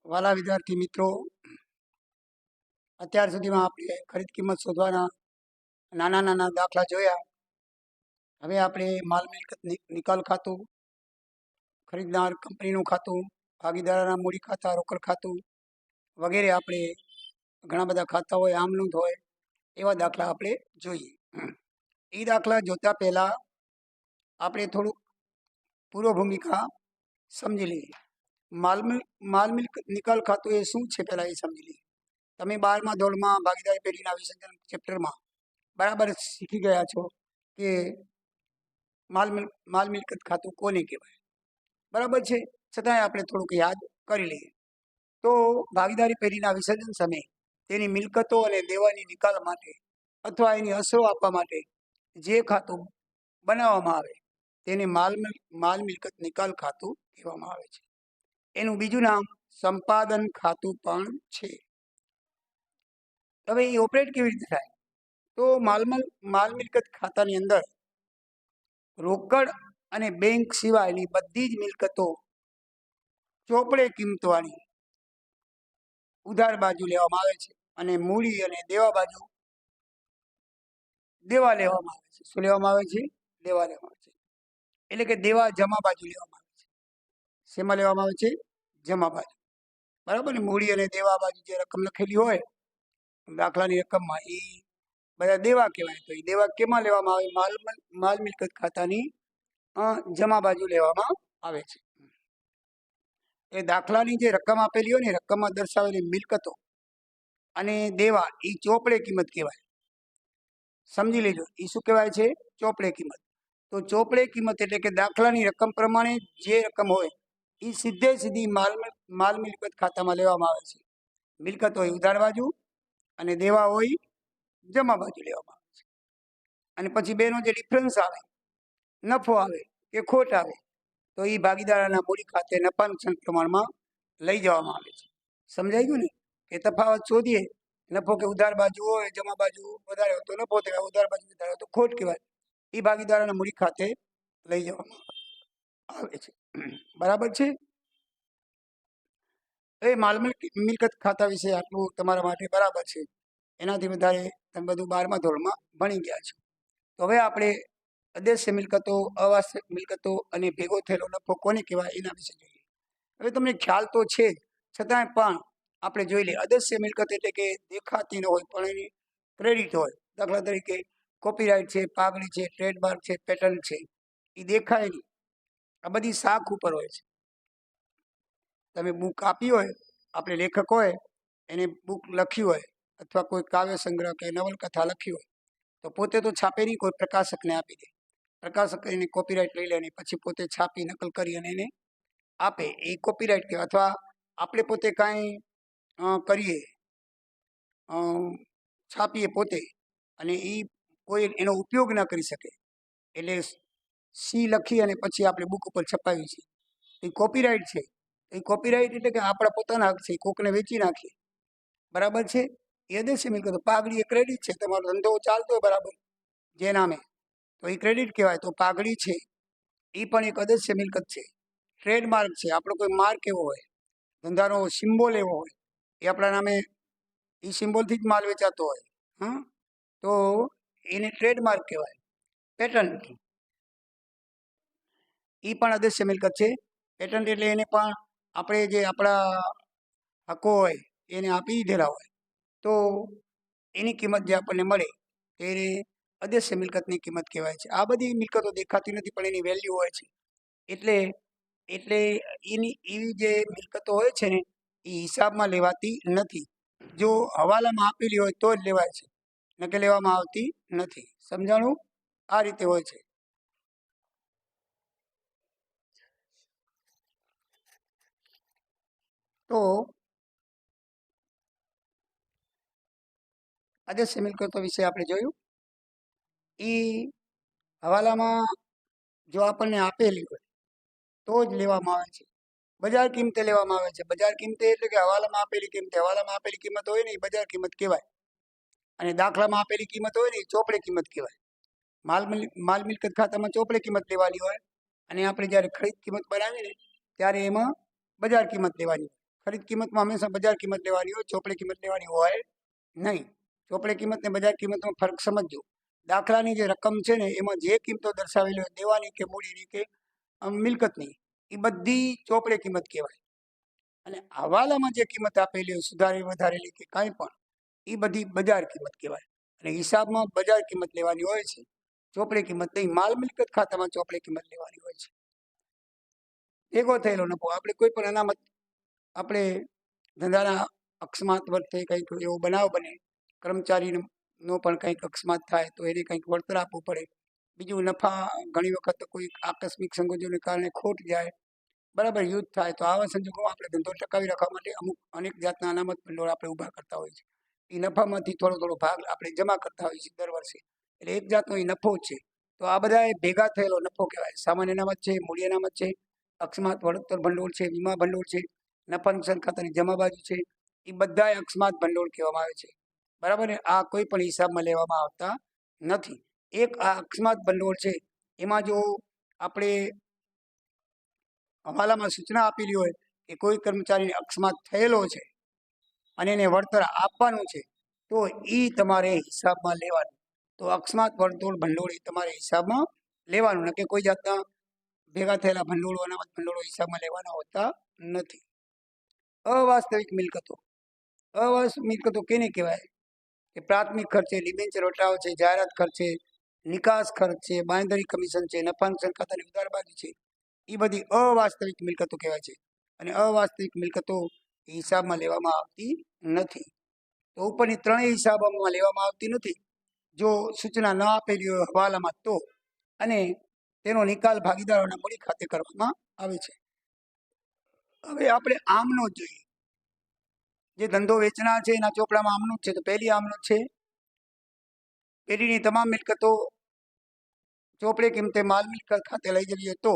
વાલા વિદ્યાર્થી મિત્રો, અત્યાર સુધીમાં આપણે ખરીદ કિંમત શોધવાના નાના નાના દાખલા જોયા. હવે આપણે માલ મિલકત નિકાલ ખાતું, ખરીદનાર કંપનીનું ખાતું, ભાગીદારોના મૂડી ખાતા, રોકડ ખાતું વગેરે આપણે ઘણા બધા ખાતા હોય, આમ નોંધ હોય, એવા દાખલા આપણે જોઈએ. એ દાખલા જોતા પહેલા આપણે થોડુંક પૂર્વ ભૂમિકા સમજી લઈએ. માલ મિલકત નિકાલ ખાતું એ શું છે પહેલા એ સમજી લઈએ. તમે 12મા ધોરણમાં ભાગીદારી પેઢીના વિસર્જન ચેપ્ટરમાં બરાબર શીખી ગયા છો કે માલ મિલકત ખાતું કોને કહેવાય. બરાબર છે, છતાંય આપણે થોડુંક યાદ કરી લઈએ. તો ભાગીદારી પેઢીના વિસર્જન સમયે તેની મિલકતો અને દેવાની નિકાલ માટે અથવા એની અસરો આપવા માટે જે ખાતું બનાવવામાં આવે તેને માલ મિલકત નિકાલ ખાતું કહેવામાં આવે છે. એનું બીજું નામ સંપાદન ખાતું પણ છે. હવે એ ઓપરેટ કેવી રીતે થાય? તો માલ મિલકત ખાતાની અંદર રોકડ અને બેંક સિવાયની બધી જ મિલકતો ચોપડે કિંમતવાળી ઉધાર બાજુ લેવામાં આવે છે અને મૂડી અને દેવા બાજુ દેવા લેવામાં આવે છે. શું લેવામાં આવે છે? દેવા લેવામાં આવે છે. એટલે કે દેવા જમા બાજુ લેવામાં આવે છે. શેમાં લેવામાં આવે છે? જમા બાજુ. બરાબર ને? મૂડી અને દેવા બાજુ જે રકમ લખેલી હોય દાખલાની રકમમાં, એ બધા દેવા કહેવાય. તો એ દેવા કેમાં લેવામાં આવે? માલ મિલકત ખાતાની જમા બાજુ લેવામાં આવે છે. એ દાખલાની જે રકમ આપેલી હોય ને, રકમમાં દર્શાવેલી મિલકતો અને દેવા એ ચોપડે કિંમત કહેવાય. સમજી લેજો, એ શું કહેવાય છે? ચોપડે કિંમત. તો ચોપડે કિંમત એટલે કે દાખલાની રકમ પ્રમાણે જે રકમ હોય એ સીધી માલ મિલકત ખાતામાં લેવામાં આવે છે. મિલકત હોય ઉધાર બાજુ અને દેવા હોય જમા બાજુ લેવામાં આવે છે. અને પછી બેનો જે ડિફરન્સ આવે, નફો આવે કે ખોટ આવે, તો એ ભાગીદારના મૂડી ખાતે નફા નુકસાન પ્રમાણમાં લઈ જવામાં આવે છે. સમજાઈ ગયું ને? કે તફાવત શોધીએ, નફો કે ઉધાર બાજુ હોય, જમા બાજુ વધારે હોય તો નફો કહેવાય, ઉધાર બાજુ વધારે હોય તો ખોટ કહેવાય. એ ભાગીદારના મૂડી ખાતે લઈ જવામાં આવે છે. બરાબર છે? એ માલ મિલકત ખાતા વિશે આટલું તમારા માટે બરાબર છે. એનાથી વધારે તમે બધું 12મા ધોરણમાં ભણી ગયા છો. તો હવે આપણે અદેશ્ય મિલકતો, અવાસ્તવિક મિલકતો અને ભેગો થયેલો નફો કોને કહેવાય એના વિશે જોઈએ. હવે તમને ખ્યાલ તો છે જ, છતાંય પણ આપણે જોઈ લઈએ. અદેશ્ય મિલકત એટલે કે દેખાતી ન હોય પણ એની ક્રેડિટ હોય. દાખલા તરીકે કોપીરાઇટ છે, પાઘડી છે, ટ્રેડમાર્ક છે, પેટન્ટ છે, એ દેખાય નહીં. આ બધી શાખ ઉપર હોય છે. તમે બુક આપી હોય, આપણે લેખક હોય એને બુક લખી હોય અથવા કોઈ કાવ્ય સંગ્રહ કે નવલકથા લખી હોય તો પોતે તો છાપે નહીં, કોઈ પ્રકાશકને આપી દે. પ્રકાશક એને કોપીરાઇટ લઈ લે અને પછી પોતે છાપી નકલ કરી અને એને આપે. એ કોપીરાઇટ કહેવાય. અથવા આપણે પોતે કાંઈ કરીએ, છાપીએ પોતે, અને એ કોઈ એનો ઉપયોગ ન કરી શકે, એટલે સી લખી અને પછી આપણે બુક ઉપર છપાવી છે, એ કોપીરાઇટ છે. એ કોપીરાઇટ એટલે કે આપણા પોતાના હક છે, કોકને વેચી નાખીએ. બરાબર છે? એ અદેશ્ય મિલકત. પાઘડી એ ક્રેડિટ છે. તમારો ધંધો ચાલતો હોય બરાબર જે નામે, તો એ ક્રેડિટ કહેવાય. તો પાઘડી છે એ પણ એક અદેશ્ય મિલકત છે. ટ્રેડમાર્ક છે, આપણો કોઈ માર્ક એવો હોય, ધંધાનો સિમ્બોલ એવો હોય, એ આપણા નામે, એ સિમ્બોલથી જ માલ વેચાતો હોય, તો એને ટ્રેડમાર્ક કહેવાય. પેટન્ટ એ પણ અદેશ્ય મિલકત છે. પેટન્ટ એટલે એને પણ આપણે જે આપણા હકો હોય એને આપી દીધેલા હોય તો એની કિંમત જે આપણને મળે તેને અદેશ્ય મિલકતની કિંમત કહેવાય છે. આ બધી મિલકતો દેખાતી નથી પણ એની વેલ્યુ હોય છે. એટલે એની એવી જે મિલકતો હોય છે ને, એ હિસાબમાં લેવાતી નથી. જો હવાલામાં આપેલી હોય તો જ લેવાય છે, નકે લેવામાં આવતી નથી. સમજાણું? આ રીતે હોય છે. તો અદેશ્ય મિલકતો વિશે આપણે જોયું. એ હવાલામાં જો આપણને આપેલી હોય તો જ લેવામાં આવે છે. બજાર કિંમતે લેવામાં આવે છે. બજાર કિંમતે એટલે કે હવાલામાં આપેલી કિંમતે. હવાલામાં આપેલી કિંમત હોય ને એ બજાર કિંમત કહેવાય, અને દાખલામાં આપેલી કિંમત હોય ને એ ચોપડે કિંમત કહેવાય. માલ મિલકત ખાતામાં ચોપડે કિંમત લેવાની હોય, અને આપણે જ્યારે ખરીદ કિંમત બનાવીએ ને ત્યારે એમાં બજાર કિંમત લેવાની હોય. ખરીદ કિંમતમાં હંમેશા બજાર કિંમત લેવાની હોય, ચોપડી કિંમત લેવાની હોય નહીં. ચોપડી કિંમત ને બજાર કિંમતમાં ફરક સમજજો. દાખલાની જે રકમ છે ને એમાં જે કિંમતો દર્શાવેલી હોય, દેવાની કે મૂડીની કે મિલકતની, એ બધી ચોપડી કિંમત કહેવાય. અને હવાલામાં જે કિંમત આપેલી હોય, સુધારેલી વધારેલી કે કાંઈ પણ, એ બધી બજાર કિંમત કહેવાય. અને હિસાબમાં બજાર કિંમત લેવાની હોય છે, ચોપડી કિંમત નહીં. માલ મિલકત ખાતામાં ચોપડી કિંમત લેવાની હોય છે. ભેગો થયેલો નફો, આપણે કોઈ પણ અનામત, આપણે ધંધાના અકસ્માત વર્તે કંઈક એવો બનાવ બને, કર્મચારીનો પણ કંઈક અકસ્માત થાય તો એને કંઈક વળતર આપવું પડે. બીજું નફા, ઘણી વખત કોઈ આકસ્મિક સંજોગોને કારણે ખોટ જાય, બરાબર, યુદ્ધ થાય, તો આવા સંજોગોમાં આપણે ધંધો ટકાવી રાખવા માટે અમુક અનેક જાતના અનામત ભંડોળ આપણે ઊભા કરતા હોઈએ છીએ. એ નફામાંથી થોડો થોડો ભાગ આપણે જમા કરતા હોઈએ છીએ દર વર્ષે. એટલે એક જાતનો એ નફો છે. તો આ બધા ભેગા થયેલો નફો કહેવાય. સામાન્ય અનામત છે, મૂડી અનામત છે, અકસ્માત વળતર ભંડોળ છે, વીમા ભંડોળ છે, નફા નુકસાન ખાતાની જમા બાજુ છે, એ બધા અકસ્માત ભંડોળ કહેવામાં આવે છે. બરાબર ને? આ કોઈ પણ હિસાબમાં લેવામાં આવતા નથી. એક આ અકસ્માત ભંડોળ છે, એમાં જો આપણે હવાલામાં સૂચના આપેલી હોય કે કોઈ કર્મચારીને અકસ્માત થયેલો છે અને એને વળતર આપવાનું છે, તો એ તમારે હિસાબમાં લેવાનું. તો અકસ્માત વળતર ભંડોળ એ તમારે હિસાબમાં લેવાનું, ન કે કોઈ જાતના ભેગા થયેલા ભંડોળો, અનામત ભંડોળો હિસાબમાં લેવાના હોતા નથી. અવાસ્તવિક મિલકતો. અવાસ્તવિક મિલકતો કેને કહેવાય? કે પ્રાથમિક ખર્ચે, ડિબેન્ચર વટાવ છે, જાહેરાત ખર્ચે, નિકાસ ખર્ચ છે, બાંયધરી કમિશન છે, નફા નુકસાન ખાતાની ઉધાર બાજુ છે, એ બધી અવાસ્તવિક મિલકતો કહેવાય છે. અને અવાસ્તવિક મિલકતો હિસાબમાં લેવામાં આવતી નથી. તો ઉપરની ત્રણેય હિસાબોમાં લેવામાં આવતી નથી જો સૂચના ન આપેલી હોય હવાલામાં તો, અને તેનો નિકાલ ભાગીદારોના મૂડી ખાતે કરવામાં આવે છે. હવે આપણે આમનો જોઈએ. જે ધંધો વેચનાર છે એના ચોપડામાં આમનું છે, તો પહેલી આમનું છે, પેઢીની તમામ મિલકતો ચોપડે કિંમતે માલ મિલકત ખાતે લઈ જવી તો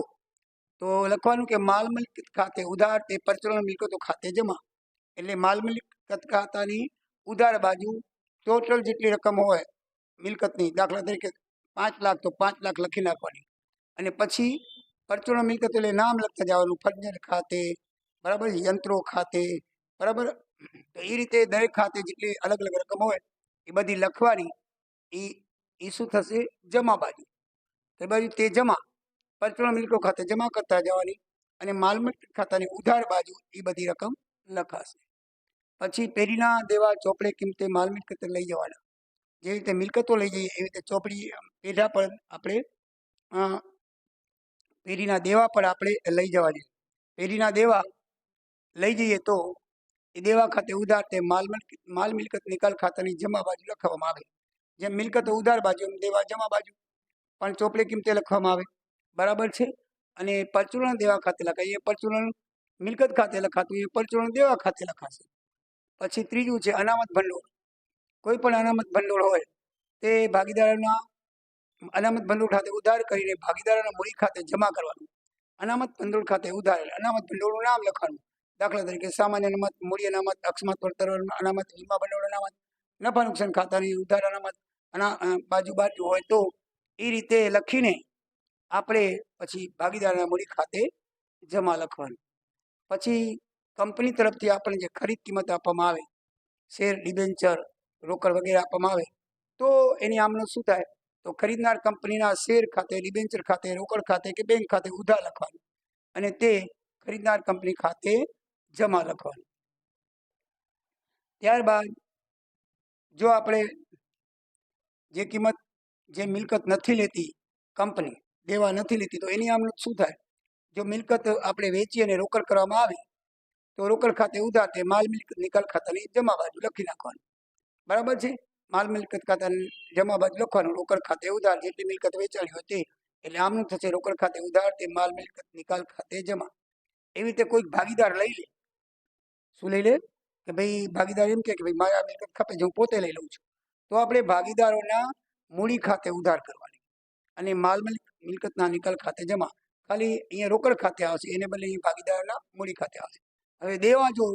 લખવાનું કે માલ મિલકત ખાતે ઉધાર તે પરચુરણ મિલકતો ખાતે જમા. એટલે માલ મિલકત ખાતાની ઉધાર બાજુ ટોટલ જેટલી રકમ હોય મિલકતની, દાખલા તરીકે 5 લાખ તો 5 લાખ લખી નાખવાની. અને પછી પરચુરણ મિલકત એટલે નામ લખતા જવાનું, ફર્નિચર ખાતે, બરાબર, યંત્રો ખાતે, બરાબર. તો એ રીતે દરેક ખાતે જેટલી અલગ અલગ રકમ હોય એ બધી લખવાની. એ શું થશે? જમા બાજુ. એ બાજુ તે જમા પરચુરણ મિલકતો ખાતે જમા કરતા જવાની, અને માલ મિલકત ખાતાની ઉધાર બાજુ એ બધી રકમ લખાશે. પછી પેઢીના દેવા ચોપડે કિંમતે માલ મિલકત લઈ જવાના. જે રીતે મિલકતો લઈ જઈએ એવી રીતે ચોપડી પેઢા પર આપણે પેઢીના દેવા પર આપણે લઈ જવાની. પેઢીના દેવા લઈ જઈએ તો એ દેવા ખાતે ઉધાર તે માલ મિલકત નિકાલ ખાતાની જમા બાજુ લખવામાં આવે. જેમ મિલકતો ઉધાર બાજુ એમ દેવા જમા બાજુ પણ ચોપડી કિંમતે લખવામાં આવે. બરાબર છે? અને પરચુરણ દેવા ખાતે લખાય, એ પરચુરણ મિલકત ખાતે લખાતું, એ પરચુરણ દેવા ખાતે લખાશે. પછી ત્રીજું છે અનામત ભંડોળ. કોઈ પણ અનામત ભંડોળ હોય તે ભાગીદારોના અનામત ભંડોળ ખાતે ઉધાર કરીને ભાગીદારોના મૂડી ખાતે જમા કરવાનું. અનામત ભંડોળ ખાતે ઉધાર, અનામત ભંડોળનું નામ લખવાનું. દાખલા તરીકે સામાન્ય અનામત, મૂડી અનામત, અકસ્માત વળતર અનામત, વીમા ભંડોળ અનામત, નફા નુકસાન ખાતાની ઉધાર અનામત બાજુ બાજુ હોય તો એ રીતે લખીને આપણે પછી ભાગીદારના મૂડી ખાતે જમા લખવાનું. પછી કંપની તરફથી આપણને જે ખરીદ કિંમત આપવામાં આવે, શેર, ડિબેન્ચર, રોકડ વગેરે આપવામાં આવે, તો એની આમનું શું થાય? તો ખરીદનાર કંપનીના શેર ખાતે, ડિબેન્ચર ખાતે, રોકડ ખાતે કે બેંક ખાતે ઉધાર લખવાનું, અને તે ખરીદનાર કંપની ખાતે જમા લખવાનું. ત્યારબાદ જો આપણે જે કિંમત, જે મિલકત નથી લેતી કંપની, દેવા નથી લેતી, તો એની આમનું શું થાય? જો મિલકત આપણે વેચી અને રોકડ કરવામાં આવે તો રોકડ ખાતે ઉધાર તે માલ મિલકત નિકાલ ખાતાની જમા બાજુ લખી નાખવાનું. બરાબર છે? માલ મિલકત ખાતાની જમા બાજુ લખવાનું, રોકડ ખાતે ઉધાર, જેટલી મિલકત વેચાણી હોય તે. એટલે આમનું થશે રોકડ ખાતે ઉધાર તે માલ મિલકત નિકાલ ખાતે જમા. એવી રીતે કોઈ ભાગીદાર લઈ લે, શું લઈ લે? કે ભાઈ ભાગીદાર એમ કે ભાઈ મારા મિલકત ખપે છે, હું પોતે લઈ લઉં છું. તો આપણે ભાગીદારોના મૂડી ખાતે ઉધાર કરવાની, અને માલ મિલકતના નિકાલ ખાતે જમા. ખાલી અહીંયા રોકડ ખાતે આવશે, એને બદલે અહીં ભાગીદારોના મૂડી ખાતે આવશે. હવે દેવા જો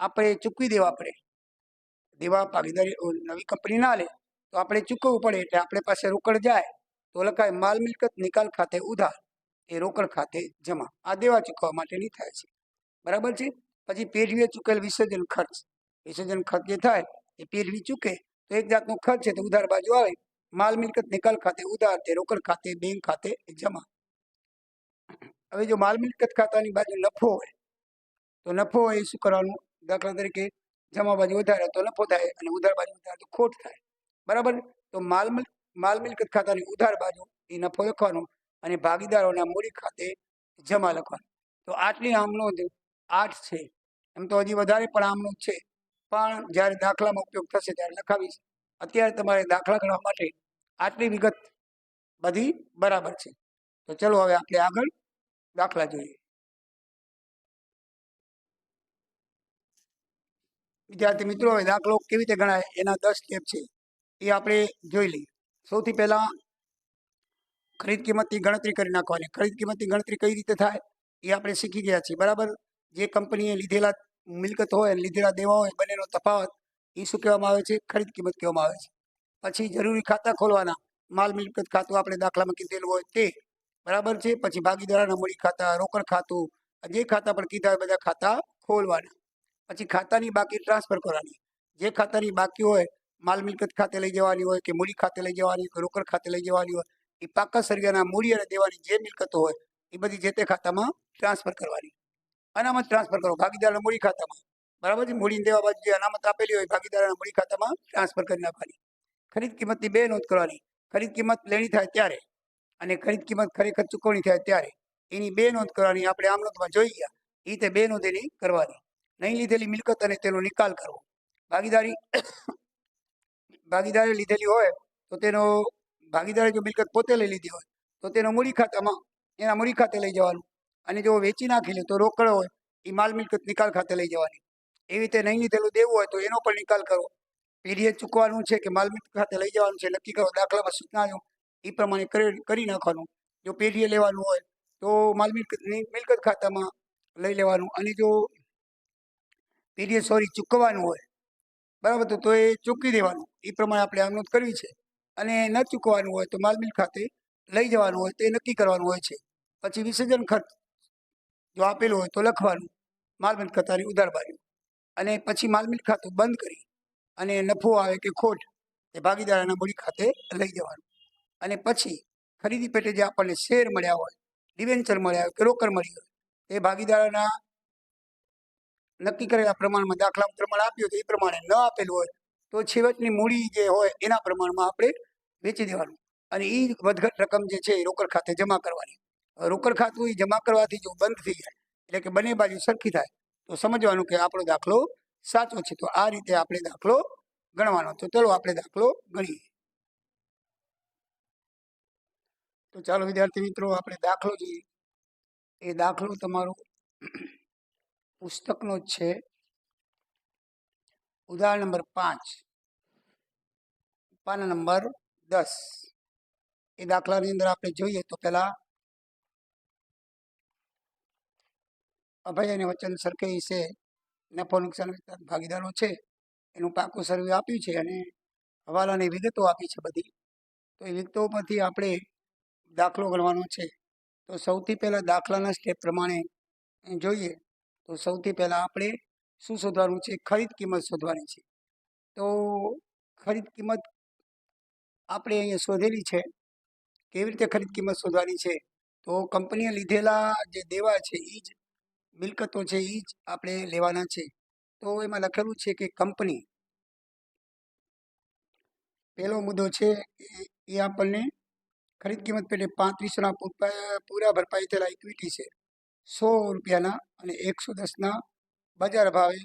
આપણે ચૂકવી દેવા પડે, દેવા ભાગીદારી નવી કંપની ના લે તો આપણે ચૂકવવું પડે, એટલે આપણે પાસે રોકડ જાય તો લખાય માલ મિલકત નિકાલ ખાતે ઉધાર એ રોકડ ખાતે જમા. આ દેવા ચૂકવવા માટેની થાય છે. બરાબર છે? પછી પેઢીએ ચૂકેલ વિસર્જન ખર્ચ જે થાય એ પેઢી ચૂકે તો એક જાતનો ખર્ચ છે તો ઉધાર બાજુ આવે. માલ મિલકત નિકાલ ખાતે ઉધાર, તે રોકડ ખાતે, બેંક ખાતે જમા. હવે જો માલ મિલકત ખાતાની બાજુ નફો હોય તો નફો હોય એ શું કરવાનું? દાખલા તરીકે જમા બાજુ વધારે તો નફો થાય અને ઉધાર બાજુ વધારે તો ખોટ થાય. બરાબર. તો માલ મિલકત ખાતાની ઉધાર બાજુ એ નફો લખવાનો અને ભાગીદારોના મૂડી ખાતે જમા લખવાનું. તો આટલી આમનો 8 છે. એમ તો હજી વધારે પણ આમનો છે, પણ જ્યારે દાખલામાં ઉપયોગ થશે ત્યારે લખાવીશ. અત્યારે તમારે દાખલા ગણવા માટે આટલી વિગત બધી બરાબર છે. તો ચલો હવે આપણે આગળ દાખલા જોઈએ. વિદ્યાર્થી મિત્રો, હવે દાખલો કેવી રીતે ગણાય એના 10 સ્ટેપ છે એ આપણે જોઈ લઈએ. સૌથી પહેલા ખરીદ કિંમતની ગણતરી કરી નાખવાની. ખરીદ કિંમતની ગણતરી કઈ રીતે થાય એ આપણે શીખી ગયા છીએ. બરાબર. જે કંપનીએ લીધેલા મિલકત હોય અને લીધેલા દેવા હોય બંનેનો તફાવત એ શું કહેવામાં આવે છે? ખરીદ કિંમત કહેવામાં આવે છે. પછી જરૂરી ખાતા ખોલવાના. માલ મિલકત ખાતું આપણે દાખલામાં કીધેલું હોય તે. બરાબર છે. પછી ભાગીદારોના મૂડી ખાતા, રોકડ ખાતું, જે ખાતા પણ કીધા હોય બધા ખાતા ખોલવાના. પછી ખાતાની બાકી ટ્રાન્સફર કરવાની. જે ખાતાની બાકી હોય માલ મિલકત ખાતે લઈ જવાની હોય કે મૂડી ખાતે લઈ જવાની હોય કે રોકડ ખાતે લઈ જવાની હોય એ પાકા સળિયાના મૂડી અને દેવાની જે મિલકતો હોય એ બધી જે તે ખાતામાં ટ્રાન્સફર કરવાની. અનામત ટ્રાન્સફર કરો ભાગીદારના મૂડી ખાતામાં. બરાબર છે. મૂડીને દેવા બાજુ જે અનામત આપેલી હોય ભાગીદારના મૂડી ખાતામાં ટ્રાન્સફર કરી નાખવાની. ખરીદ કિંમતની 2 નોંધ કરવાની. ખરીદ કિંમત લેણી થાય ત્યારે અને ખરીદ કિંમત ખરેખર ચૂકવણી થાય ત્યારે એની 2 નોંધ કરવાની. આપણે આમ નોંધમાં જોઈ ગયા એ રીતે 2 નોંધ એની કરવાની. નહીં લીધેલી મિલકત અને તેનો નિકાલ કરવો. ભાગીદારે લીધેલી હોય તો તેનો ભાગીદારે જો મિલકત પોતે લઈ લીધી હોય તો તેનો મૂડી ખાતામાં એના મૂડી ખાતે લઈ જવાનું. અને જો વેચી નાખી લે તો રોકડ હોય એ માલ મિલકત નિકાલ ખાતે લઈ જવાની. એવી રીતે નહીં લીધેલું દેવું હોય તો એનો પણ નિકાલ કરો. પેઢીએ ચૂકવાનું છે કે માલ મિલકત ખાતે લઈ જવાનું છે નક્કી કરો. દાખલામાં સૂચના એ પ્રમાણે કરી નાખવાનું. જો પેઢીએ લેવાનું હોય તો માલ મિલકત ખાતામાં લઈ લેવાનું અને જો પેઢીએ ચૂકવવાનું હોય બરાબર તો એ ચૂકવી દેવાનું. એ પ્રમાણે આપણે આ નોંધ કરવી છે. અને ન ચૂકવવાનું હોય તો માલ મિલકત ખાતે લઈ જવાનું હોય તો એ નક્કી કરવાનું હોય છે. પછી વિસર્જન ખર્ચ જો આપેલું હોય તો લખવાનું માલ મિલકત ખાતાની ઉધાર બાજુ. અને પછી માલ મિલકત ખાતું બંધ કરી અને નફો આવે કે ખોટ એ ભાગીદારના મૂડી ખાતે લઈ જવાનું. અને પછી ખરીદી પેટે જે આપણને શેર મળ્યા હોય, ડિવેન્ચર મળ્યા હોય કે રોકડ મળી હોય એ ભાગીદારોના નક્કી કરેલા પ્રમાણમાં દાખલા પ્રમાણે આપ્યું તો એ પ્રમાણે ન આપેલું હોય તો છેવટની મૂડી જે હોય એના પ્રમાણમાં આપણે વેચી દેવાનું. અને એ વધઘટ રકમ જે છે એ રોકડ ખાતે જમા કરવાની. રોકડ ખાતું એ જમા કરવાથી જો બંધ થઈ જાય એટલે કે બંને બાજુ સરખી થાય તો સમજવાનું કે આપણો દાખલો સાચો છે. તો આ રીતે આપણે દાખલો ગણવાનો. તો ચલો આપણે દાખલો ગણીએ. તો ચાલો વિદ્યાર્થી મિત્રો આપણે દાખલો જોઈએ. એ દાખલો તમારો પુસ્તકનો જ છે. ઉદાહરણ નંબર 5 પાના નંબર 10. એ દાખલાની અંદર આપણે જોઈએ તો પહેલા અભય અને વચન સરખે વિશે નફો નુકસાન ભાગીદારો છે એનું પાકું સર્વે આપ્યું છે અને હવાલાની વિગતો આપી છે બધી. તો એ વિગતો પરથી આપણે દાખલો ગણવાનો છે. તો સૌથી પહેલા દાખલાના સ્ટેપ પ્રમાણે જોઈએ તો સૌથી પહેલા આપણે શું શોધવાનું છે? ખરીદ કિંમત શોધવાની છે. તો ખરીદ કિંમત આપણે અહીંયા શોધેલી છે. કેવી રીતે ખરીદ કિંમત શોધવાની છે? તો કંપનીએ લીધેલા જે દેવા છે એ જ મિલકતો છે એ જ આપણે લેવાના છે. તો એમાં લખેલું છે કે કંપની, પહેલો મુદ્દો છે એ આપણને ખરીદ કિંમત પેટે 3500ના પૂરા ભરપાઈ થયેલા ઇક્વિટી છે 100 રૂપિયાના અને 110ના બજાર ભાવે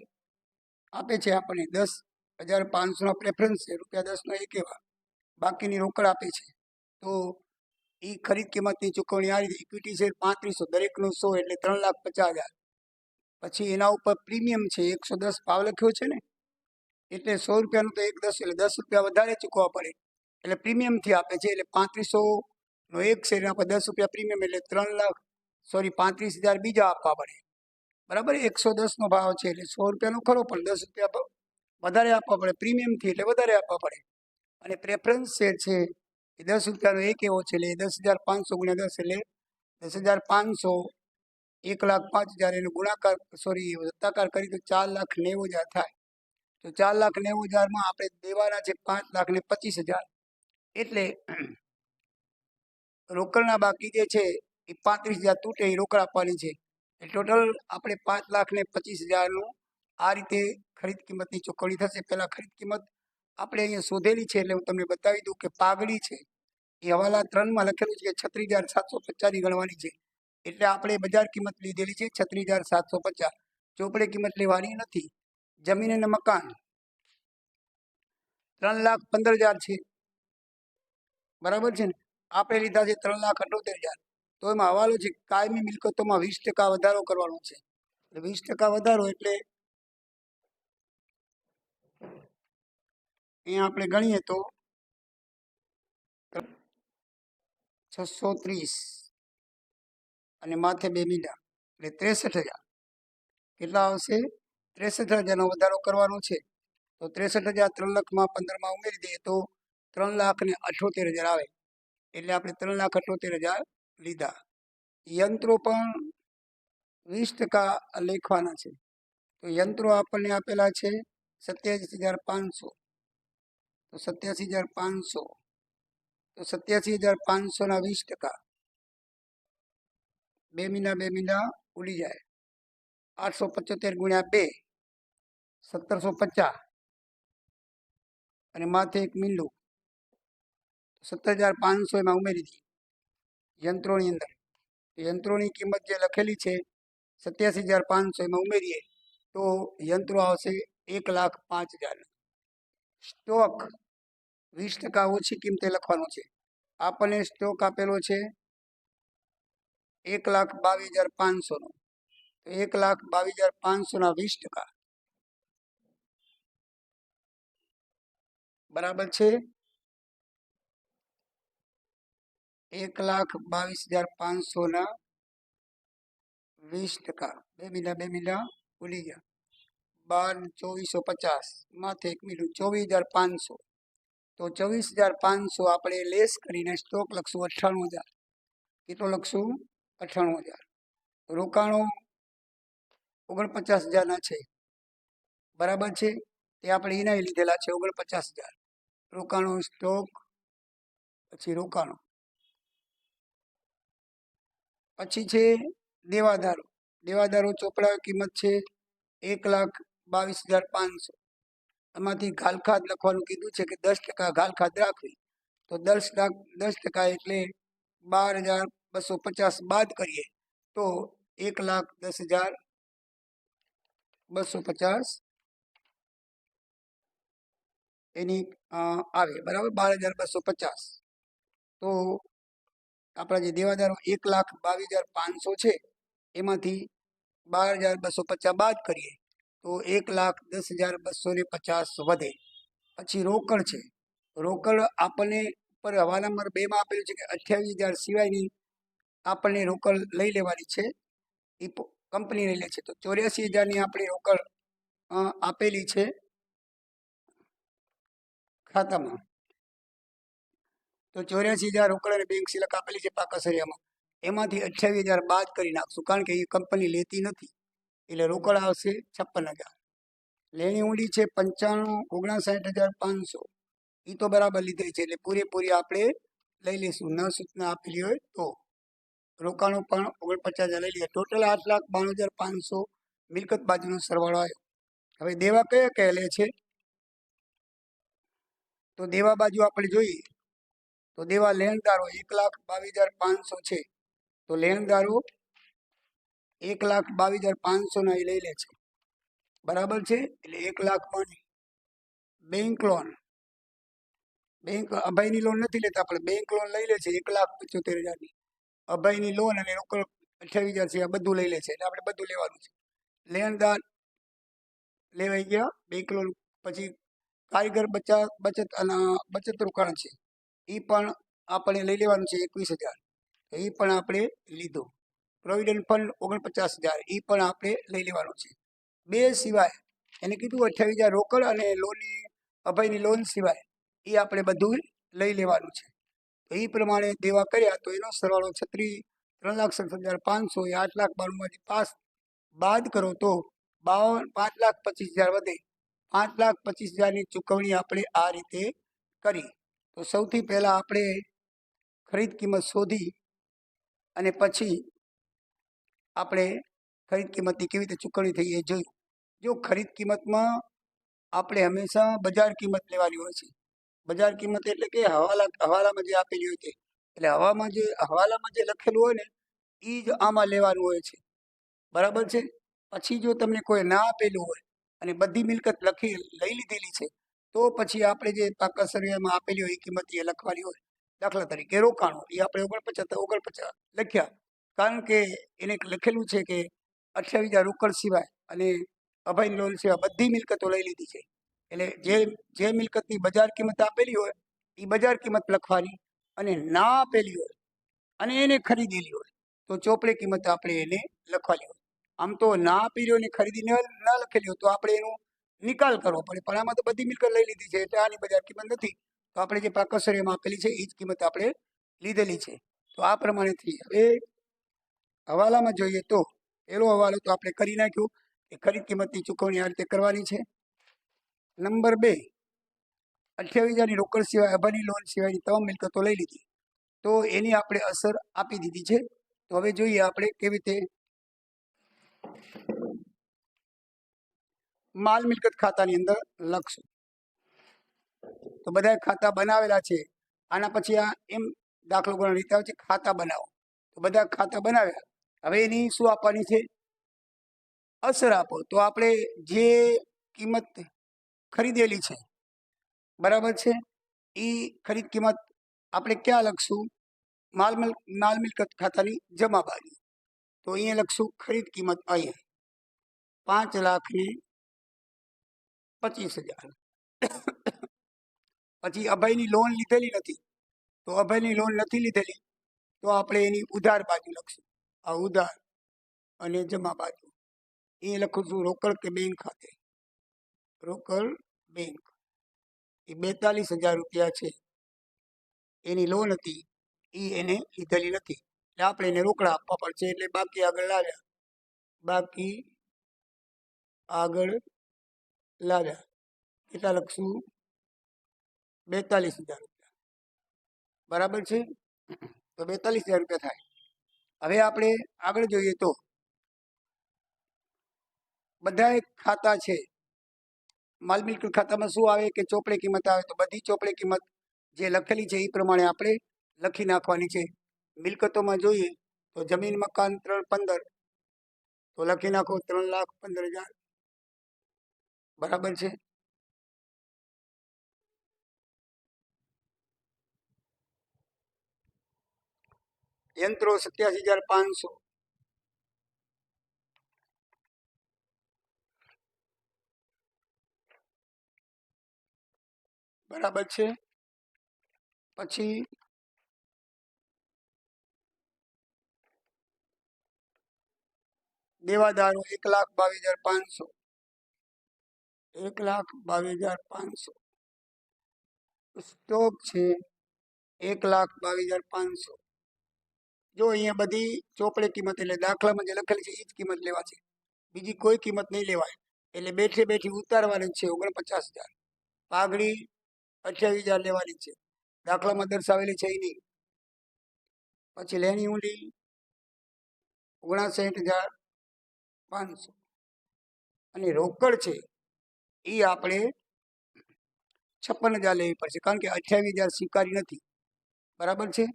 આપે છે. આપણને 10,500ના પ્રેફરન્સ છે, ₹10નો એક એવા બાકીની રોકડ આપે છે. તો એ ખરીદ કિંમતની ચૂકવણી આ રીતે. ઇક્વિટી છે 3500, દરેકનું 100 એટલે 3,50,000. પછી એના ઉપર પ્રીમિયમ છે 110 ભાવ લખ્યો છે ને એટલે 100 રૂપિયાનું તો 110 એટલે 10 રૂપિયા વધારે ચૂકવવા પડે એટલે પ્રીમિયમથી આપે છે. એટલે 3500નો એક છે એના પર 10 રૂપિયા પ્રીમિયમ એટલે 35,000 બીજા આપવા પડે. બરાબર. 110નો ભાવ છે એટલે 100 રૂપિયાનો ખરો પણ 10 રૂપિયા વધારે આપવા પડે પ્રીમિયમથી એટલે વધારે આપવા પડે. અને પ્રેફરન્સ શેર છે એ 10 રૂપિયાનો એક એવો છે એટલે 10,500 × 10 એટલે 10,500 1,05,000 એનો ગુણાકાર વત્તાકાર કરી તો 4,90,000 થાય. તો 4,90,000 માં આપણે દેવાના છે 5,25,000. એટલે રોકડના બાકી જે છે એ 35,000 તૂટે એ રોકડ આપવાની છે. ટોટલ આપણે 5,25,000 નું આ રીતે ખરીદ કિંમતની ચૂકવણી થશે. પહેલા ખરીદ કિંમત આપણે અહીંયા શોધેલી છે એટલે હું તમને બતાવી દઉં કે પાઘડી છે એ હવાલા 3 લખેલું છે કે 36,750 ની ગણવાની છે. એટલે આપણે બજાર કિંમત લીધેલી છે 36,750. ચોપડે કિંમત લેવાની નથી. જમીન અને મકાન 3,15,000 છે, બરાબર છે ને. આપણે લીધા છે 3,78,000. તો એમાં હવાલો છે કાયમી મિલકતોમાં 20% વધારો કરવાનો છે. 20% વધારો એટલે અહીંયા આપણે ગણીએ તો 630 અને માથે 2 મીંડા એટલે 63,000. કેટલા આવશે? 63,000 નો વધારો કરવાનો છે. તો 63,000 3,00,000 15 ઉમેરી દઈએ તો 3,78,000 આવે. એટલે આપણે 3,78,000 લીધા. યંત્રો પણ 20% લેખવાના છે. તો યંત્રો આપણને આપેલા છે 87,500. તો 87,500 તો 87,500 ના 20%. 2 મીંડા ઉડી જાય. 875 ગુણ્યા 2 1750 અને માથે 1 મીંડું 17,500 એમાં ઉમેરી દઈએ યંત્રોની અંદર. યંત્રોની કિંમત જે લખેલી છે 87,500 એમાં ઉમેરીએ તો યંત્રો આવશે 1,05,000. સ્ટોક 20% ઓછી કિંમતે લખવાનો છે. આપણને સ્ટોક આપેલો છે 1,22,500 નો. તો 1,22,500 ના 20%. બરાબર છે. 1,22,500 ના 20%. 2 મીંડા ભૂલી ગયા. 12,2450 માથે 1 મીંડું 24,500. તો 24,500 આપણે લેસ કરીને સ્ટોક લખશું 98,000. કેટલો લખશું? 98,000. રોકાણો 49,000 ના છે, બરાબર છે. તે આપણે એના લીધેલા છે 49,000. રોકાણો સ્ટોક પછી રોકાણો. પછી છે દેવાદારો. દેવાદારો ચોપડા કિંમત છે 1,22,500. એમાંથી ઘાલખાદ લખવાનું કીધું છે કે 10% ઘાલખાદ રાખવી. તો 10% એટલે 12,250 બાદ કરીએ તો 1,10,250 એની આવે, બરાબર. 12,250. તો આપણા જે દેવાદારો 1,22,500 છે એમાંથી 12,250 બાદ કરીએ તો 1,10,250 વધે. પછી રોકડ છે. રોકડ આપણને ઉપર હવાલા નંબર 2 માં આપેલું છે કે 28,000 સિવાયની આપણને રોકડ લઈ લેવાની છે. એ કંપની લઈ લે છે. તો 84,000 આપણી રોકડ આપેલી છે ખાતામાં. તો 84,000 રોકડ અને બેંક સિલક આપેલી છે પાકા સરિયામાં. એમાંથી 28,000 બાદ કરી નાખશું કારણ કે એ કંપની લેતી નથી. એટલે રોકડ આવશે 56,000. લેણી ઊંડી છે 59,59,500. એ તો બરાબર લીધેલી છે એટલે પૂરેપૂરી આપણે લઈ લઈશું. ન સૂચના આપેલી હોય તો. રોકાણો પણ 49,000 લઈ લઈએ. ટોટલ 8,92,500 મિલકત બાજુનો સરવાળો આવ્યો. હવે દેવા કયા કયા લે છે? તો દેવા બાજુ આપણે જોઈએ તો દેવા લેણદારો 1,22,500 છે. તો લેણદારો 1,22,500 ના લઈ લે છે, બરાબર છે. એટલે 1,00,000 માં બેંક લોન, બેંક અભયની લોન નથી લેતા, આપણે બેંક લોન લઈ લે છે 1,75,000 ની. અભયની લોન અને રોકડ 28,000 છે, આ બધું લઈ લે છે. એટલે આપણે બધું લેવાનું છે. લેણદાર લેવાઈ ગયા બેંક લોન. પછી કારીગર બચત અને બચત રોકાણ છે, એ પણ આપણે લઈ લેવાનું છે 21,000. એ પણ આપણે લીધું. પ્રોવિડન્ટ ફંડ 49,000 એ પણ આપણે લઈ લેવાનું છે. બે સિવાય એને કીધું 28,000 રોકડ અને લોનની અભયની લોન સિવાય એ આપણે બધું લઈ લેવાનું છે. તો એ પ્રમાણે દેવા કર્યા તો એનો સરવાળો 3,67,500 એ 8,92,000માંથી 5 બાદ કરો તો 5,25,000 વધે. 5,25,000ની ચૂકવણી આપણે આ રીતે કરી. તો સૌથી પહેલા આપણે ખરીદ કિંમત શોધી અને પછી આપણે ખરીદ કિંમતની કેવી રીતે ચૂકવણી થઈ એ જોયું. જો ખરીદ કિંમતમાં આપણે હંમેશા બજાર કિંમત લેવાની હોય છે. બજાર કિંમત એટલે કે હવાલામાં જે આપેલી હોય તે, એટલે હવાલામાં જે લખેલું હોય ને એ જ આમાં લેવાનું હોય છે. બરાબર છે. પછી જો તમને કોઈ ના આપેલું હોય અને બધી મિલકત લઈ લીધેલી છે તો પછી આપણે જે પાકા સર્વેમાં આપેલી હોય એ કિંમત એ લખવાની હોય. દાખલા તરીકે રોકાણો એ આપણે 49 લખ્યા, કારણ કે એને લખેલું છે કે 28,000 રોકડ સિવાય અને અભયની લોન સિવાય બધી મિલકતો લઈ લીધી છે. એટલે જે મિલકતની બજાર કિંમત આપેલી હોય એ બજાર કિંમત લખવાની, અને ના આપેલી હોય અને એને ખરીદેલી હોય તો ચોપડે કિંમત આપણે એને લખવાની હોય. આમ તો ના આપેલી હોય ને ખરીદી ન લખેલી હોય તો આપણે એનો નિકાલ કરવો પડે, પણ આમાં તો બધી મિલકત લઈ લીધી છે એટલે આની બજાર કિંમત નથી. તો આપણે જે પાકા સર્વેમાં આપેલી છે એ જ કિંમત આપણે લીધેલી છે. તો આ પ્રમાણેથી હવે હવાલામાં જોઈએ તો પહેલો હવાલો તો આપણે કરી નાખ્યો કે ખરીદ કિંમતની ચૂકવણી આ રીતે કરવાની છે. નંબર 2, 28,000ની રોકડ સિવાય અભાની લોન સિવાયની તમામ મિલકતો લઈ લીધી તો એની આપણે અસર આપી દીધી છે. તો હવે જોઈએ આપણે કેવી રીતે માલ મિલકત ખાતાની અંદર લખશું. તો બધા ખાતા બનાવેલા છે. આના પછી આ એમ દાખલો ગણવાની રીતે આવે છે, ખાતા બનાવો. તો બધા ખાતા બનાવ્યા. હવે એની શું આપવાની છે? અસર આપો. તો આપણે જે કિંમત ખરીદેલી છે, બરાબર છે, એ ખરીદ કિંમત આપણે ક્યાં લખશું? માલ મિલકત ખાતાની જમા બાજુ. તો અહીંયા લખશું ખરીદ કિંમત અહીંયા 5,25,000. પછી અભયની લોન લીધેલી નથી, તો અભયની લોન નથી લીધેલી તો આપણે એની ઉધાર બાજુ લખશું. આ ઉધાર અને જમા બાજુ એ લખું છું રોકડ કે બેંક ખાતે. રોકડ બેંક એ 42,000 રૂપિયા છે, એની લોન હતી એ એને લીધેલી નથી એટલે આપણે એને રોકડા આપવા પડશે. એટલે બાકી આગળ લાવ્યા, બાકી આગળ લાવ્યા કેટલા લખશું? 42,000 રૂપિયા. બરાબર છે. તો 42,000 રૂપિયા થાય. હવે આપણે આગળ જોઈએ તો બધા ખાતા છે. માલ મિલકત ખાતામાં શું આવે કે ચોપડે કિંમત આવે. તો બધી ચોપડે કિંમત જે લખેલી છે એ પ્રમાણે આપણે લખી નાખવાની છે. મિલકતોમાં જોઈએ તો જમીન મકાન 3,15 તો લખી નાખો 3,15,000. બરાબર છે. યંત્રો 87,500. બરાબર છે. પછી દેવાદારો 1,22,500. 1,22,500. સ્ટોક છે 1,22,500. જો અહીંયા બધી ચોપડે કિંમત એટલે દાખલામાં જે લખેલી છે એ જ કિંમત લેવા છે, બીજી કોઈ કિંમત નહીં લેવાય. એટલે બેઠી ઉતારવાની છે 49,000. પાઘડી 28,000 લેવાની છે, દાખલામાં દર્શાવેલી છે એ નહીં. પછી લેણી ઊંડી 59,500 અને રોકડ છે એ આપણે 56,000 લેવી પડશે, કારણ કે 28,000 સ્વીકારી નથી. બરાબર છે.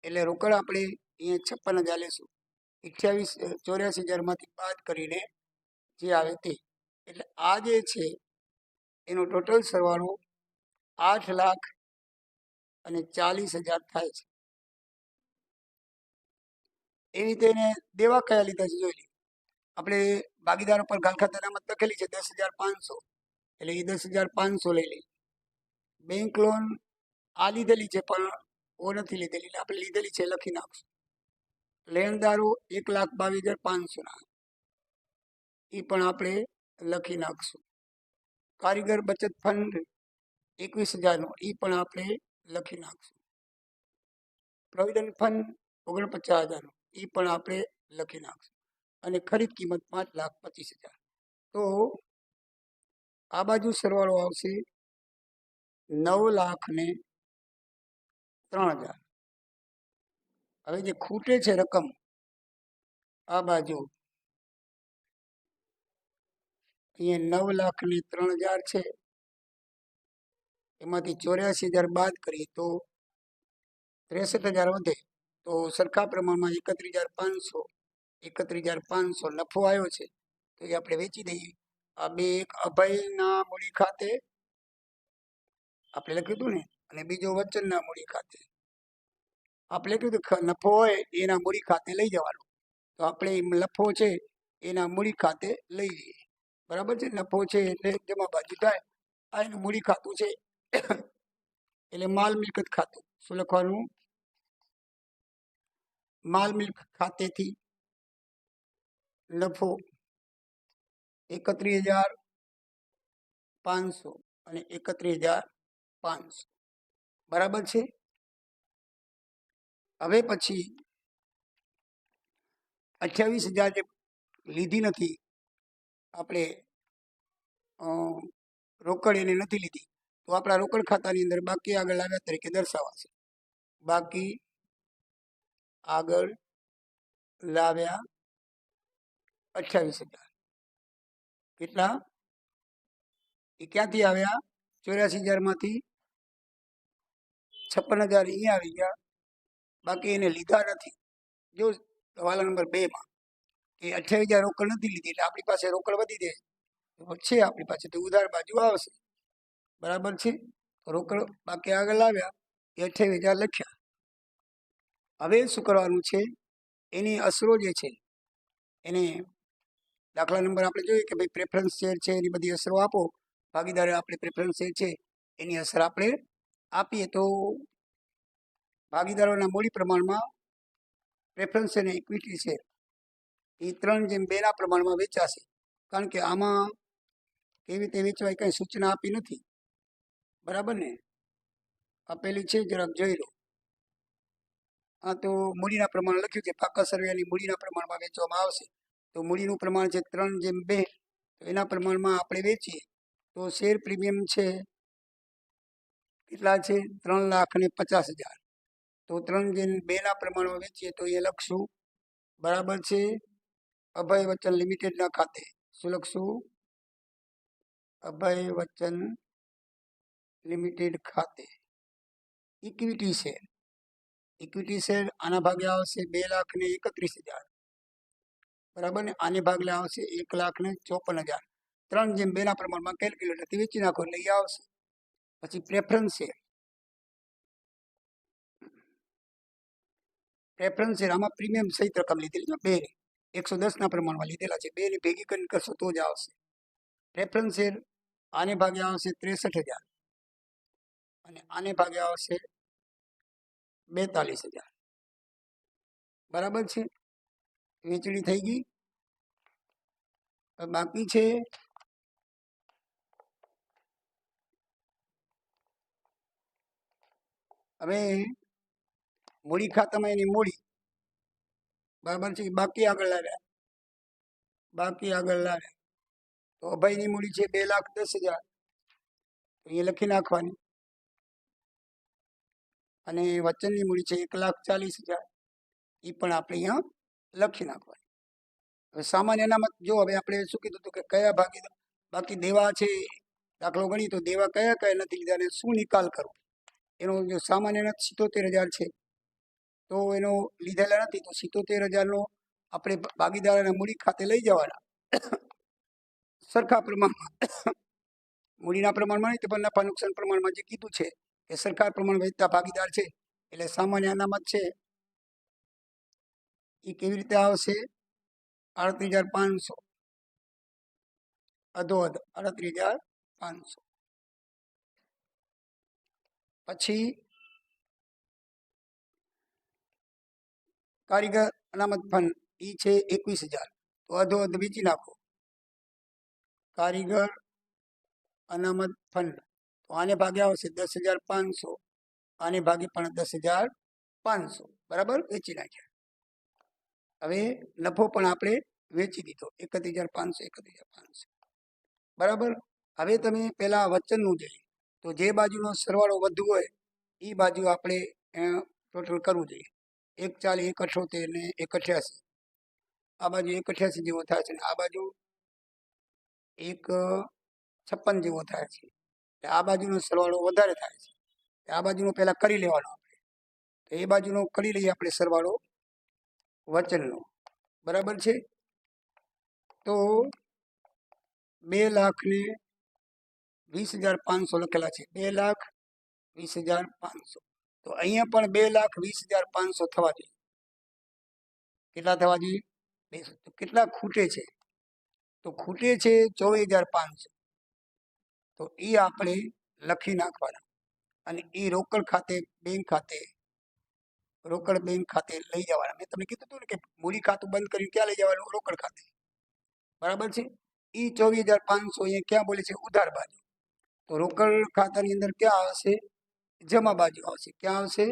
એટલે રોકડ આપણે અહીંયા 56,000 લેશું. 84,000માંથી બાદ કરીને જે આવે તે. એટલે આ જે છે એનો ટોટલ સરવાળો 8,40,000 થાય છે. એ રીતે એને દેવા કયા લીધા છે જોઈ લઈએ. આપણે ભાગીદારો પર ગાલખાતા અનામત લખેલી છે 10,500, એટલે એ 10,500 લઈ લઈએ. બેંક લોન આ લીધેલી છે પણ ઓ નથી લીધેલી એટલે આપણે લીધેલી છે લખી નાખશું. લેણદારો 1,22,500 એ પણ આપણે લખી નાખશું. કારીગર બચત ફંડ 21,000 એ પણ આપણે લખી નાખશું. પ્રોવિડન્ટ ફંડ 49,000 એ પણ આપણે લખી નાખશું અને ખરીદ કિંમત 5,25,000. તો આ બાજુ સરવાળો આવશે 9,03,000. હવે જે ખૂટે છે રકમ આ બાજુ અહીંયા 9,03,000 છે, એમાંથી 84,000 બાદ કરીએ તો 63,000 વધે. તો સરખા પ્રમાણમાં 31,500 નફો આવ્યો છે, તો એ આપણે વેચી દઈએ. આ બે, એક અભયના મૂડી ખાતે આપણે લખ્યું હતું ને, અને બીજો વચનના મૂડી ખાતે. આપણે લખ્યું હતું નફો હોય એના મૂડી ખાતે લઈ જવાનો, તો આપણે નફો છે એના મૂડી ખાતે લઈ જઈએ. બરાબર છે, નફો છે એટલે જમા બાજુ થાય. આ એનું મૂડી ખાતું છે એટલે માલ મિલકત ખાતું. શું લખવાનું? માલ મિલકત ખાતેથી નફો 31,500 અને 31,500. બરાબર છે. હવે પછી 28,000 જે લીધી નથી આપણે, રોકડ એને નથી લીધી, તો આપણા રોકડ ખાતાની અંદર બાકી આગળ આવ્યા તરીકે દર્શાવાશે. બાકી આગળ લાવ્યા 28,000. કેટલા? એ ક્યાંથી આવ્યા? 84,000માંથી 56,000 અહીંયા આવી ગયા, બાકી એને લીધા નથી. જો હવાલા નંબર 2માં એ 28,000 રોકડ નથી લીધી, એટલે આપણી પાસે રોકડ વધી જાય છે આપણી પાસે, તો ઉધાર બાજુ આવશે. બરાબર છે. રોકડ બાકી આગળ લાવ્યા એ 28,000 લખ્યા. હવે શું કરવાનું છે? એની અસરો જે છે એને, દાખલા નંબર આપણે જોઈએ કે ભાઈ પ્રેફરન્સ શેર છે એની બધી અસરો આપો. ભાગીદારે આપણે પ્રેફરન્સ શેર છે એની અસર આપણે આપીએ, તો ભાગીદારોના મૂડી પ્રમાણમાં પ્રેફરન્સ અને ઇક્વિટી શેર એ 3:2 પ્રમાણમાં વેચાશે. કારણ કે આમાં કેવી રીતે વેચવાય કંઈ સૂચના આપી નથી. બરાબર ને? આપેલી છે, જરાક જોઈ લો. આ તો મૂડીના પ્રમાણ લખ્યું છે, પાકા સર્વેની મૂડીના પ્રમાણમાં વેચવામાં આવશે. તો મૂડીનું પ્રમાણ છે 3:2, તો એના પ્રમાણમાં આપણે વેચીએ તો શેર પ્રીમિયમ છે કેટલા છે? 3,50,000. તો 3:2 પ્રમાણમાં વેચીએ તો એ લખશું. બરાબર છે. અભય વચન લિમિટેડના ખાતે શું લખશું? અભય વચન લિમિટેડ ખાતે ઇક્વિટી શેર. ઇક્વિટી શેર આના ભાગે આવશે 2,31,000. બરાબર ને? આને ભાગલે આવશે 1,54,000. 3:2 પ્રમાણમાં કેલ્ક્યુલેટરથી વેચી નાખો એટલે એ આવશે. પછી પ્રેફરન્સ શેર. પ્રેફરન્સ શેર આમાં પ્રીમિયમ સહિત રકમ લીધેલી છે, 2 110ના પ્રમાણમાં લીધેલા છે. 2 ની ભેગી કરીને કરશો તો જ આવશે. પ્રેફરન્સ શેર આને ભાગે આવશે 63,000 અને આને ભાગે આવશે 42,000. બરાબર છે. વેચણી થઈ ગઈ. બાકી છે હવે મૂડી ખાતામાં એની મૂડી. બરાબર છે. બાકી આગળ લાવ્યા. બાકી આગળ લાવ્યા તો અભયની મૂડી છે 2,10,000, તો એ લખી નાખવાની. અને વચનની મૂડી છે 1,40,000, એ પણ આપણે અહીંયા લખી નાખવાની. હવે સામાન્ય અનામત જો, હવે આપણે શું કીધું હતું કે કયા ભાગીદાર બાકી દેવા છે, દાખલો ગણી તો દેવા કયા કયા નથી લીધા અને શું નિકાલ કરવો. એનો જો સામાન્ય અનામત 77,000 છે, તો એનો લીધેલા નથી, તો 77,000નો આપણે ભાગીદારના મૂડી ખાતે લઈ જવાના. સરખા પ્રમાણમાં મૂડીના પ્રમાણમાં નહીં, પણ નફા નુકસાન પ્રમાણમાં જે કીધું છે કે સરખા પ્રમાણ વેચતા ભાગીદાર છે, એટલે સામાન્ય અનામત છે એ કેવી રીતે આવશે? 38,500 અધોઅધ 38,500. પછી કારીગર અનામત ફંડ એ છે 21,000, તો અધોઅધ વેચી નાખો. કારીગર અનામત ફંડ તો આને ભાગે આવશે 10,500, આને ભાગે પણ 10,500. બરાબર, વેચી નાખ્યા. હવે નફો પણ આપણે વેચી દીધો 31,500 બરાબર. હવે તમે પહેલા વચનનું જોઈએ તો જે બાજુનો સરવાળો વધુ હોય એ બાજુ આપણે ટોટલ કરવું જોઈએ. 140, 178 ને 188. આ બાજુ 188 જેવો થાય છે ને આ બાજુ 156 જેવો થાય છે. આ બાજુનો સરવાળો વધારે થાય છે. આ બાજુનો પહેલા કરી લેવાનો આપણે. તો એ બાજુનો કરી લઈએ આપણે સરવાળો વચનનો. બરાબર છે. તો 2,20,500 લખેલા છે. 2,20,500. તો અહીંયા પણ 2,20,500 થવા જોઈએ. કેટલા થવા જોઈએ? 200. તો કેટલા ખૂટે છે? તો ખૂટે છે 24,500. તો એ આપણે લખી નાખવાના અને એ રોકડ ખાતે રોકડ બેંક ખાતે લઈ જવાના. મેં તમને કીધું હતું ને કે મૂડી ખાતું બંધ કરીને ક્યાં લઈ જવાનું? રોકડ ખાતે. બરાબર છે. એ 24,500 અહીંયા ક્યાં બોલે છે? ઉધાર બાજુ. તો રોકડ ખાતાની અંદર ક્યાં આવશે? જમા બાજુ આવશે. ક્યાં આવશે?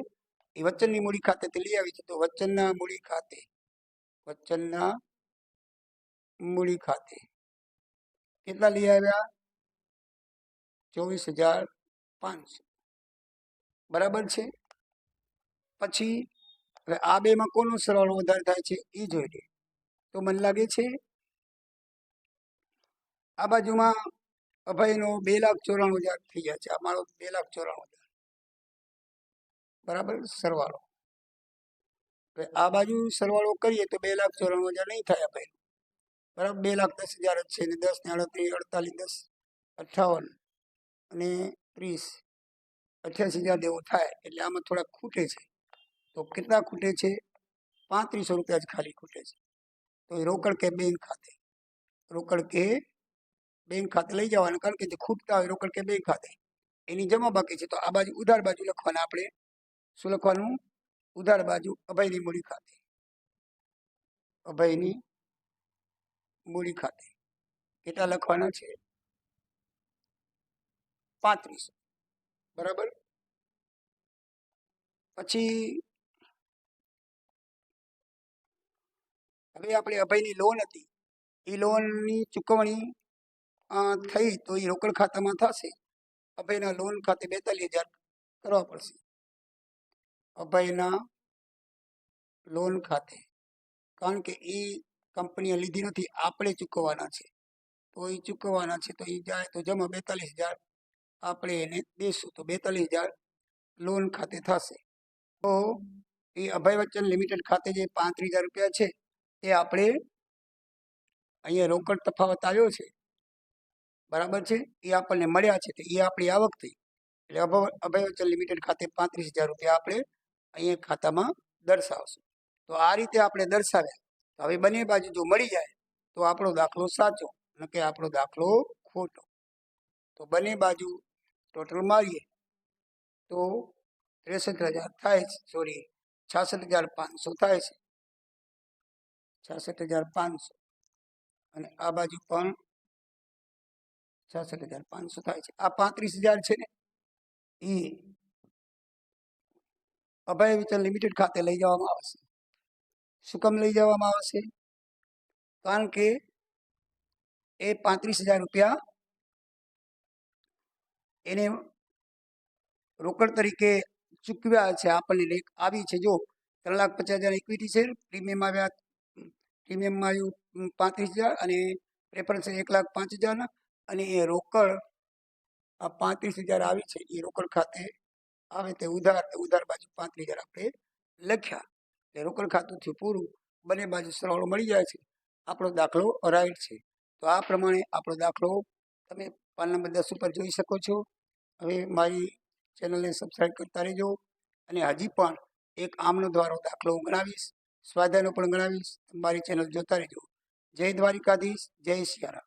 એ વચનની મૂડી ખાતે લઈ આવી છે. તો વચનના મૂડી ખાતે કેટલા લઈ આવ્યા? 24,500. બરાબર છે. પછી હવે આ બેમાં કોનો સરવાળો વધારે થાય છે એ જોઈ લે. તો મને લાગે છે આ બાજુમાં અભયનો 2,94,000 થઈ ગયા છે. અમારો 2,94,000. બરાબર સરવાળો. હવે આ બાજુ સરવાળો કરીએ તો 2,94,000 નહીં થાય અભય. બરાબર 2,10,000 જ છે ને 10 ને 38, 48, 10, 58 અને 30, 88,000 જેવો થાય. એટલે આમાં થોડાક ખૂટે છે. તો કેટલા ખૂટે છે? 3500 રૂપિયા જ ખાલી ખૂટે છે. તો એ રોકડ કે બેંક ખાતે લઈ જવાના. કારણ કે જે ખૂટતા હોય રોકડ કે બેંક ખાતે એની જમા બાકી છે. તો આ બાજુ ઉધાર બાજુ લખવાના આપણે. શું લખવાનું? ઉધાર બાજુ અભયની મૂડી ખાતે. કેટલા લખવાના છે? 3500. બરાબર. પછી હવે આપણે અભયની લોન હતી એ લોનની ચૂકવણી થઈ તો એ રોકડ ખાતામાં થશે. અભયના લોન ખાતે 42,000 કરવા પડશે. અભયના લોન ખાતે, કારણ કે એ કંપનીએ લીધી નથી, આપણે ચૂકવવાના છે. તો એ ચૂકવવાના છે તો એ જાય તો જમા 42,000 આપણે એને દેશું. તો 42,000 લોન ખાતે થશે. તો એ અભય વચ્ચન લિમિટેડ ખાતે જે 35,000 રૂપિયા છે એ આપણે અહીંયા રોકડ તફાવત આવ્યો છે. બરાબર છે. એ આપણને મળ્યા છે. તો એ આપણી આવક થઈ. એટલે અભય વચ્ચન લિમિટેડ ખાતે 35,000 રૂપિયા આપણે અહીંયા ખાતામાં દર્શાવશું. તો આ રીતે આપણે દર્શાવ્યા. તો હવે બંને બાજુ જો મળી જાય તો આપણો દાખલો સાચો અને કે આપણો દાખલો ખોટો. તો બંને બાજુ ટોટલ મારીએ તો 63,000 થાય છે. 66,500 થાય છે. 66,500 અને આ બાજુ પણ 66,500 થાય છે. આ 35,000 છે ને એ અભય વિચન લિમિટેડ ખાતે લઈ જવામાં આવશે. શું કામ લઈ જવામાં આવશે? કારણ કે એ 35,000 રૂપિયા એને રોકડ તરીકે ચૂકવ્યા છે. આપણને આવી છે. જો 3,50,000 ઇક્વિટી શેર, પ્રીમિયમ આવ્યું 35,000 અને પ્રેફરન્સ 1,05,000 અને એ રોકડ આ 35,000 આવી છે. એ રોકડ ખાતે આવે તે ઉધાર બાજુ 35,000 આપણે લખ્યા. એ રોકડ ખાતું થયું પૂરું. બંને બાજુ સરવાળો મળી જાય છે. આપણો દાખલો રાઈટ છે. તો આ પ્રમાણે આપણો દાખલો તમે પાન નંબર 10 ઉપર જોઈ શકો છો. હવે મારી ચેનલને સબસ્ક્રાઈબ કરતા રહેજો. અને હજી પણ એક આમનો દ્વારો દાખલો હું ગણાવીશ, સ્વાધ્યાયનો પણ ગણાવીશ. મારી ચેનલ જોતા રહેજો. જય દ્વારિકાધીશ, જય સિયારામ.